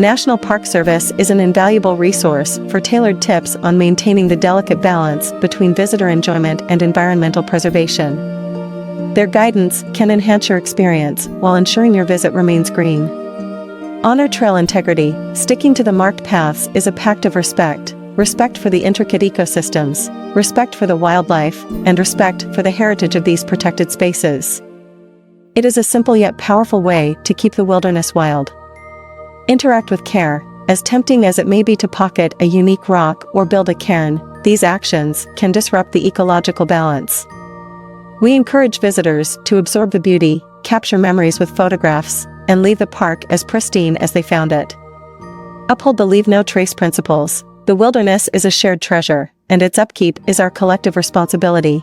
National Park Service is an invaluable resource for tailored tips on maintaining the delicate balance between visitor enjoyment and environmental preservation. Their guidance can enhance your experience while ensuring your visit remains green. Honor trail integrity. Sticking to the marked paths is a pact of respect. Respect for the intricate ecosystems, respect for the wildlife, and respect for the heritage of these protected spaces. It is a simple yet powerful way to keep the wilderness wild. Interact with care. As tempting as it may be to pocket a unique rock or build a cairn, these actions can disrupt the ecological balance. We encourage visitors to absorb the beauty, capture memories with photographs, and leave the park as pristine as they found it. Uphold the leave no trace principles. The wilderness is a shared treasure, and its upkeep is our collective responsibility.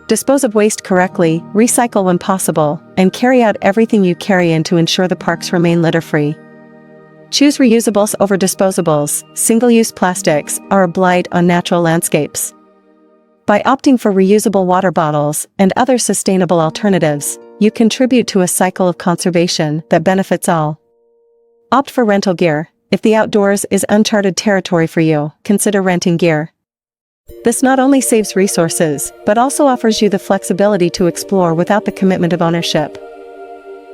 Dispose of waste correctly, recycle when possible, and carry out everything you carry in to ensure the parks remain litter-free. Choose reusables over disposables. Single-use plastics are a blight on natural landscapes. By opting for reusable water bottles and other sustainable alternatives, you contribute to a cycle of conservation that benefits all. Opt for rental gear. If the outdoors is uncharted territory for you, consider renting gear. This not only saves resources, but also offers you the flexibility to explore without the commitment of ownership.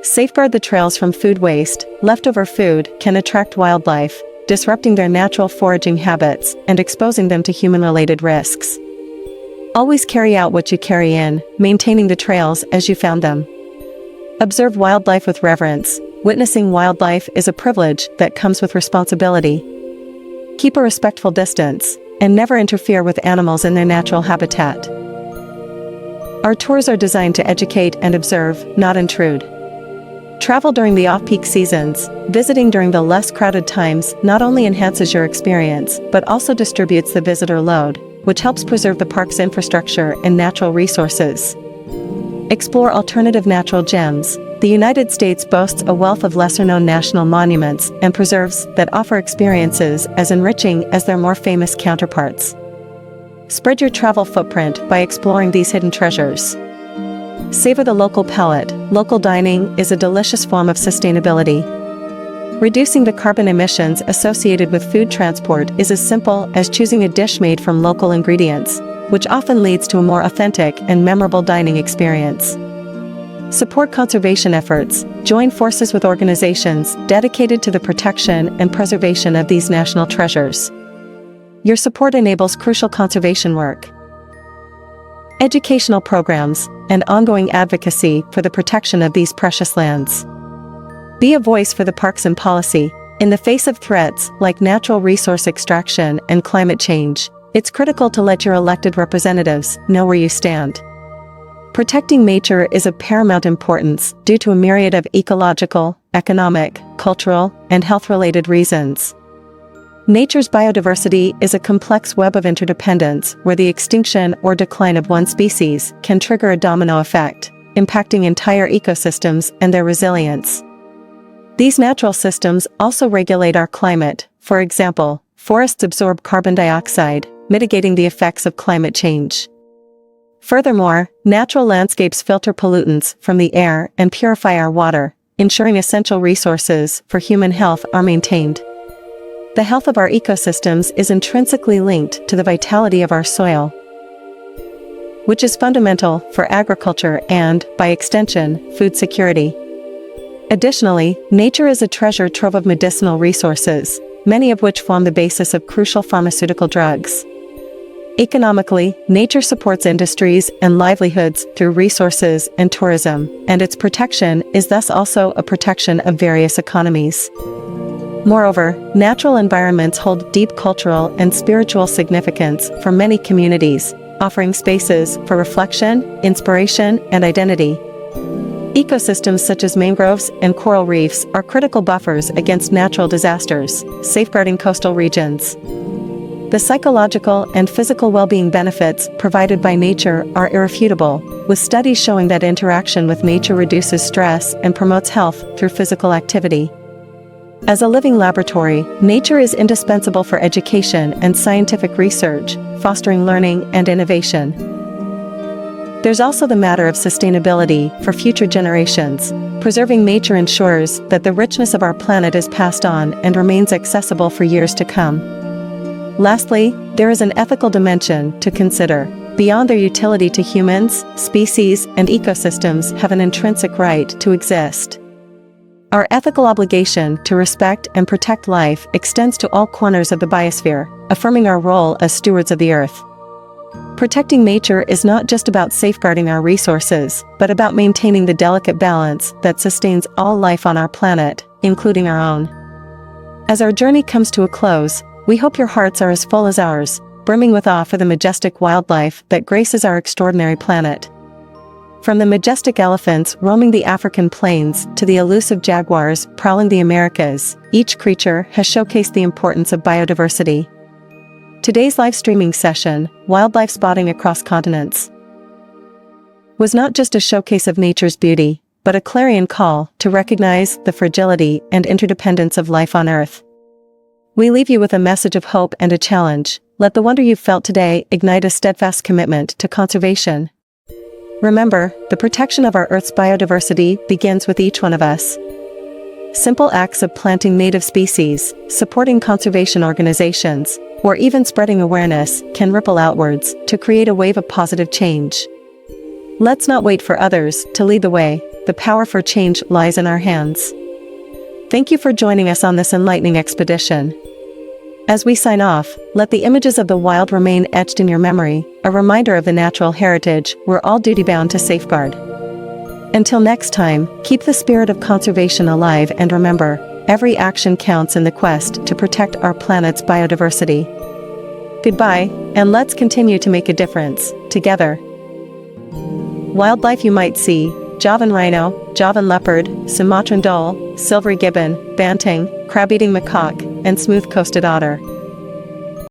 Safeguard the trails from food waste. Leftover food can attract wildlife, disrupting their natural foraging habits and exposing them to human-related risks. Always carry out what you carry in, maintaining the trails as you found them. Observe wildlife with reverence. Witnessing wildlife is a privilege that comes with responsibility. Keep a respectful distance, and never interfere with animals in their natural habitat. Our tours are designed to educate and observe, not intrude. Travel during the off-peak seasons. Visiting during the less crowded times not only enhances your experience, but also distributes the visitor load, which helps preserve the park's infrastructure and natural resources. Explore alternative natural gems. The United States boasts a wealth of lesser-known national monuments and preserves that offer experiences as enriching as their more famous counterparts. Spread your travel footprint by exploring these hidden treasures. Savor the local palate. Local dining is a delicious form of sustainability. Reducing the carbon emissions associated with food transport is as simple as choosing a dish made from local ingredients, which often leads to a more authentic and memorable dining experience. Support conservation efforts. Join forces with organizations dedicated to the protection and preservation of these national treasures. Your support enables crucial conservation work. Educational programs and ongoing advocacy for the protection of these precious lands. Be a voice for the parks and policy. In the face of threats like natural resource extraction and climate change, it's critical to let your elected representatives know where you stand. Protecting nature is of paramount importance due to a myriad of ecological, economic, cultural, and health-related reasons. Nature's biodiversity is a complex web of interdependence where the extinction or decline of one species can trigger a domino effect, impacting entire ecosystems and their resilience. These natural systems also regulate our climate. For example, forests absorb carbon dioxide, mitigating the effects of climate change. Furthermore, natural landscapes filter pollutants from the air and purify our water, ensuring essential resources for human health are maintained. The health of our ecosystems is intrinsically linked to the vitality of our soil, which is fundamental for agriculture and, by extension, food security. Additionally, nature is a treasure trove of medicinal resources, many of which form the basis of crucial pharmaceutical drugs. Economically, nature supports industries and livelihoods through resources and tourism, and its protection is thus also a protection of various economies. Moreover, natural environments hold deep cultural and spiritual significance for many communities, offering spaces for reflection, inspiration, and identity. Ecosystems such as mangroves and coral reefs are critical buffers against natural disasters, safeguarding coastal regions. The psychological and physical well-being benefits provided by nature are irrefutable, with studies showing that interaction with nature reduces stress and promotes health through physical activity. As a living laboratory, nature is indispensable for education and scientific research, fostering learning and innovation. There's also the matter of sustainability for future generations. Preserving nature ensures that the richness of our planet is passed on and remains accessible for years to come. Lastly, there is an ethical dimension to consider. Beyond their utility to humans, species and ecosystems have an intrinsic right to exist. Our ethical obligation to respect and protect life extends to all corners of the biosphere, affirming our role as stewards of the Earth. Protecting nature is not just about safeguarding our resources, but about maintaining the delicate balance that sustains all life on our planet, including our own. As our journey comes to a close, we hope your hearts are as full as ours, brimming with awe for the majestic wildlife that graces our extraordinary planet. From the majestic elephants roaming the African plains to the elusive jaguars prowling the Americas, each creature has showcased the importance of biodiversity. Today's live streaming session, Wildlife Spotting Across Continents, was not just a showcase of nature's beauty, but a clarion call to recognize the fragility and interdependence of life on Earth. We leave you with a message of hope and a challenge. Let the wonder you've felt today ignite a steadfast commitment to conservation. Remember, the protection of our Earth's biodiversity begins with each one of us. Simple acts of planting native species, supporting conservation organizations, or even spreading awareness can ripple outwards to create a wave of positive change. Let's not wait for others to lead the way. The power for change lies in our hands. Thank you for joining us on this enlightening expedition. As we sign off, let the images of the wild remain etched in your memory, a reminder of the natural heritage we're all duty-bound to safeguard. Until next time, keep the spirit of conservation alive and remember, every action counts in the quest to protect our planet's biodiversity. Goodbye, and let's continue to make a difference, together. Wildlife you might see: Javan rhino, Javan leopard, Sumatran dhole, silvery gibbon, banting, crab-eating macaque, and smooth-coasted otter.